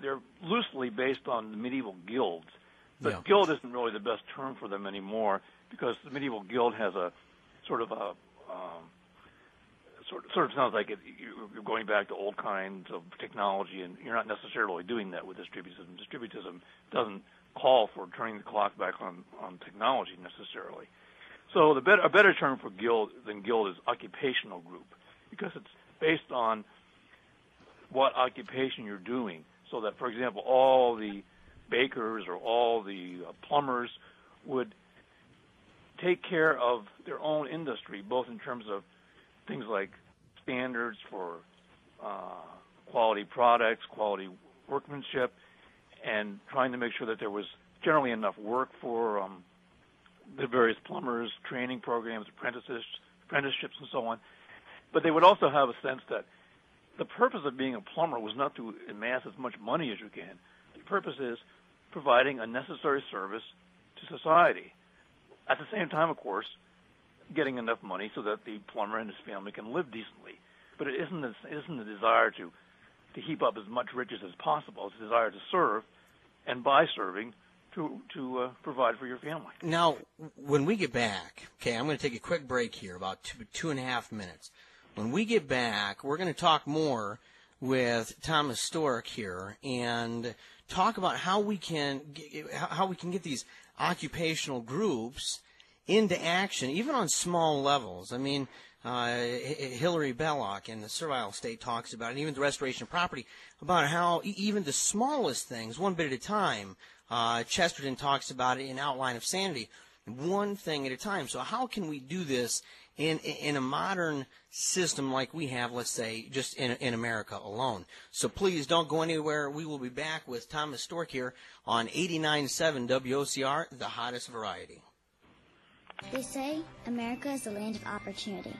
they're loosely based on the medieval guilds. But Yeah. guild isn't really the best term for them anymore because the medieval guild has a sort of sounds like you're going back to old kinds of technology, and you're not necessarily doing that with distributism. Distributism doesn't call for turning the clock back on technology necessarily. So a better term for guild than guild is occupational group, because it's based on what occupation you're doing. So that, for example, all the bakers or all the plumbers would take care of their own industry, both in terms of things like standards for quality products, quality workmanship, and trying to make sure that there was generally enough work for the various plumbers, training programs, apprenticeships, and so on. But they would also have a sense that the purpose of being a plumber was not to amass as much money as you can. The purpose is providing a necessary service to society. At the same time, of course, getting enough money so that the plumber and his family can live decently. But it isn't a desire to heap up as much riches as possible. It's a desire to serve, and by serving, to provide for your family. Now, when we get back, okay, I'm going to take a quick break here, about 2.5 minutes. When we get back, we're going to talk more with Thomas Storck here and talk about how we can get these occupational groups into action, even on small levels. I mean, Hilary Belloc in the Servile State talks about it, and even the Restoration of Property, about how even the smallest things, one bit at a time. Chesterton talks about it in Outline of Sanity, one thing at a time. So how can we do this in a modern system like we have, let's say, just in America alone? So please don't go anywhere. We will be back with Thomas Storck here on 89.7 WOCR, the hottest variety. They say America is the land of opportunity,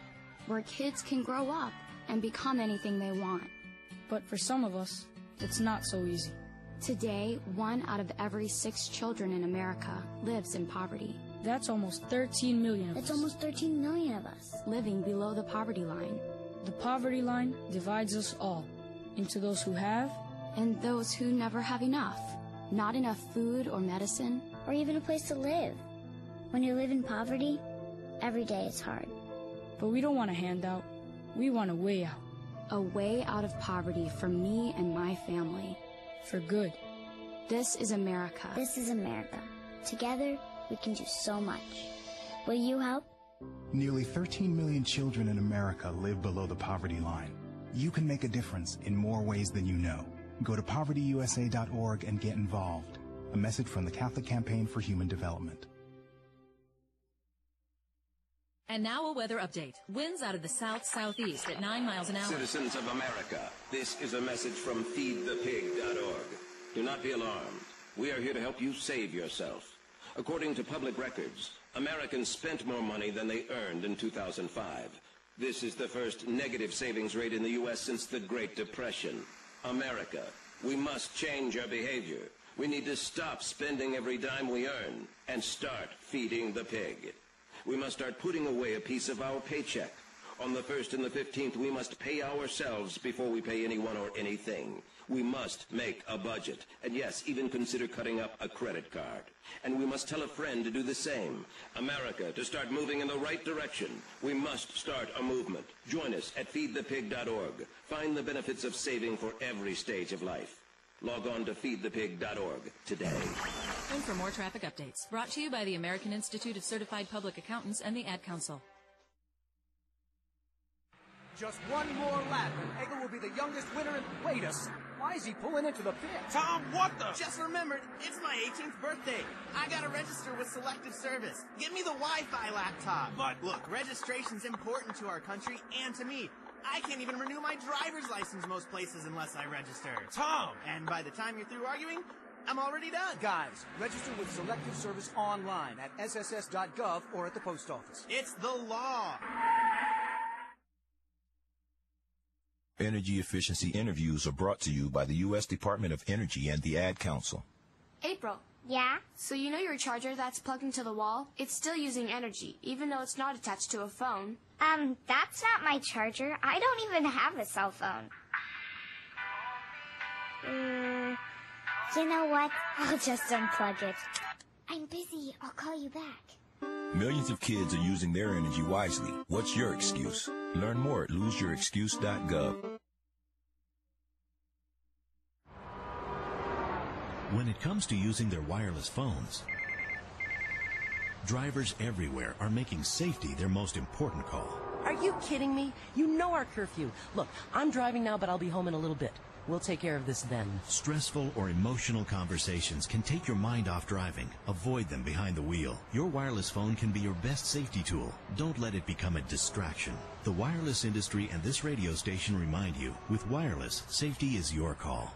where kids can grow up and become anything they want. But for some of us, it's not so easy. Today, 1 out of every 6 children in America lives in poverty. That's almost 13 million of us. That's almost 13 million of us living below the poverty line. The poverty line divides us all into those who have and those who never have enough. Not enough food or medicine, or even a place to live. When you live in poverty, every day is hard. But we don't want a handout. We want a way out. A way out of poverty for me and my family. For good. This is America. This is America. Together, we can do so much. Will you help? Nearly 13 million children in America live below the poverty line. You can make a difference in more ways than you know. Go to povertyusa.org and get involved. A message from the Catholic Campaign for Human Development. And now a weather update. Winds out of the south-southeast at 9 miles an hour. Citizens of America, this is a message from feedthepig.org. Do not be alarmed. We are here to help you save yourself. According to public records, Americans spent more money than they earned in 2005. This is the first negative savings rate in the U.S. since the Great Depression. America, we must change our behavior. We need to stop spending every dime we earn and start feeding the pig. We must start putting away a piece of our paycheck. On the 1st and the 15th, we must pay ourselves before we pay anyone or anything. We must make a budget, and yes, even consider cutting up a credit card. And we must tell a friend to do the same. America, to start moving in the right direction, we must start a movement. Join us at feedthepig.org. Find the benefits of saving for every stage of life. Log on to feedthepig.org today. And for more traffic updates, brought to you by the American Institute of Certified Public Accountants and the Ad Council. Just one more lap, and Egger will be the youngest winner in... Wait a second. Why is he pulling into the pit? Tom, what the... Just remembered, it's my 18th birthday. I gotta register with Selective Service. Get me the Wi-Fi laptop. But... Look, registration's important to our country and to me. I can't even renew my driver's license most places unless I register. Tom! And by the time you're through arguing, I'm already done. Guys, register with Selective Service online at sss.gov or at the post office. It's the law. Energy efficiency interviews are brought to you by the U.S. Department of Energy and the Ad Council. April. Yeah? So you know your charger that's plugged into the wall? It's still using energy, even though it's not attached to a phone. That's not my charger. I don't even have a cell phone. You know what? I'll just unplug it. I'm busy. I'll call you back. Millions of kids are using their energy wisely. What's your excuse? Learn more at loseyourexcuse.gov. When it comes to using their wireless phones, drivers everywhere are making safety their most important call. Are you kidding me? You know our curfew. Look, I'm driving now, but I'll be home in a little bit. We'll take care of this then. Stressful or emotional conversations can take your mind off driving. Avoid them behind the wheel. Your wireless phone can be your best safety tool. Don't let it become a distraction. The wireless industry and this radio station remind you, with wireless, safety is your call.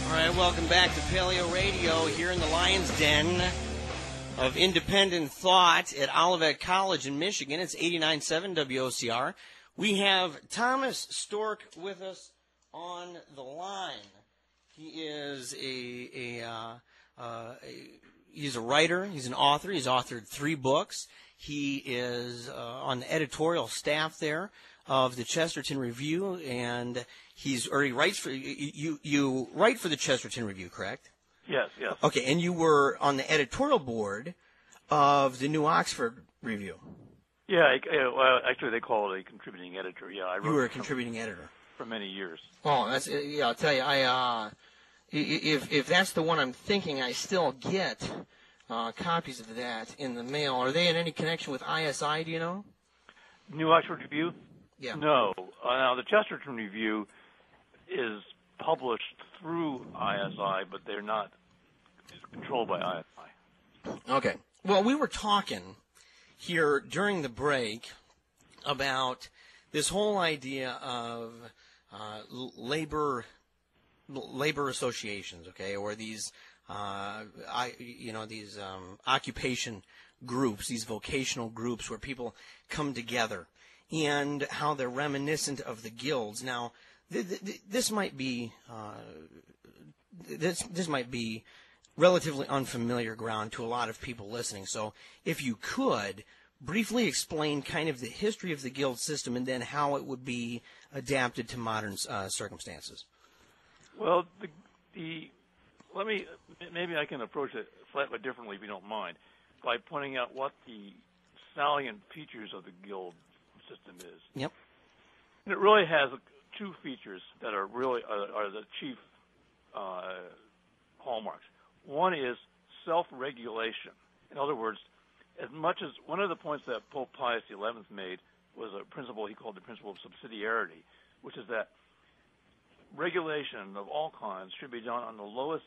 All right, welcome back to Paleo Radio here in the Lion's Den of independent thought at Olivet College in Michigan. It's 89.7 WOCR. We have Thomas Storck with us on the line. He is he's a writer. He's an author. He's authored 3 books. He is on the editorial staff there of the Chesterton Review, and he writes for you write for the Chesterton Review, correct? Yes. Okay, and you were on the editorial board of the New Oxford Review. Yeah, actually they call it a contributing editor. Yeah, I wrote. You were a contributing editor for many years. Oh, that's yeah. I'll tell you, if that's the one I'm thinking, I still get copies of that in the mail. Are they in any connection with ISI? Do you know? New Oxford Review? Yeah. No. Now the Chesterton Review is published through ISI, but they're not controlled by ISI. Okay. Well, we were talking here during the break about this whole idea of labor associations, okay, or these these occupation groups, these vocational groups where people come together, and how they're reminiscent of the guilds. Now, this might be relatively unfamiliar ground to a lot of people listening. So, if you could briefly explain kind of the history of the guild system and then how it would be adapted to modern circumstances. Well, maybe I can approach it slightly differently, if you don't mind, by pointing out what the salient features of the guild system is. Yep. And it really has 2 features that are really are the chief hallmarks. One is self-regulation. In other words, as much as one of the points that Pope Pius XI made was a principle he called the principle of subsidiarity, which is that regulation of all kinds should be done on the lowest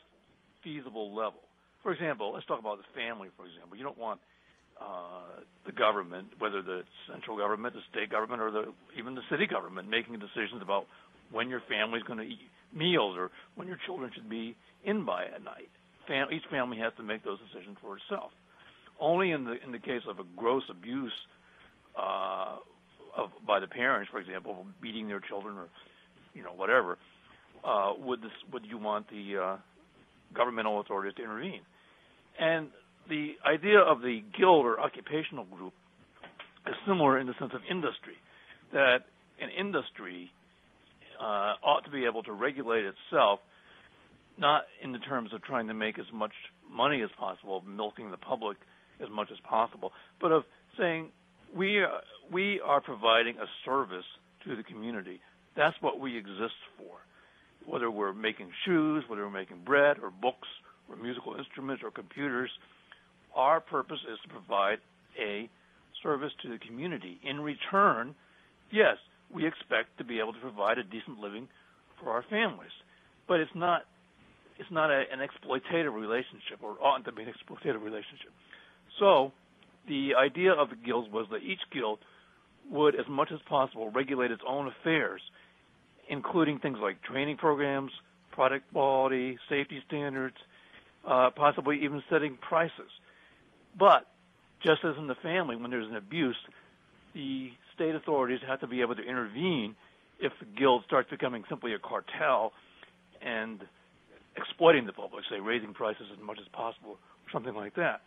feasible level. For example, let's talk about the family, for example. You don't want the government, whether the central government, the state government, or even the city government, making decisions about when your family is going to eat meals or when your children should be in by at night. Each family has to make those decisions for itself. Only in the case of a gross abuse by the parents, for example, beating their children or whatever, would you want the governmental authorities to intervene. And the idea of the guild or occupational group is similar in the sense of industry, that an industry ought to be able to regulate itself, not in the terms of trying to make as much money as possible, milking the public as much as possible, but of saying we are providing a service to the community. That's what we exist for. Whether we're making shoes, whether we're making bread or books or musical instruments or computers, our purpose is to provide a service to the community. In return, yes, we expect to be able to provide a decent living for our families, but it's not an exploitative relationship, or oughtn't to be an exploitative relationship. So the idea of the guilds was that each guild would, as much as possible, regulate its own affairs, including things like training programs, product quality, safety standards, possibly even setting prices. But just as in the family, when there's an abuse, the state authorities have to be able to intervene if the guild starts becoming simply a cartel and exploiting the public, say raising prices as much as possible, or something like that.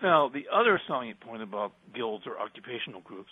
Now, the other salient point about guilds or occupational groups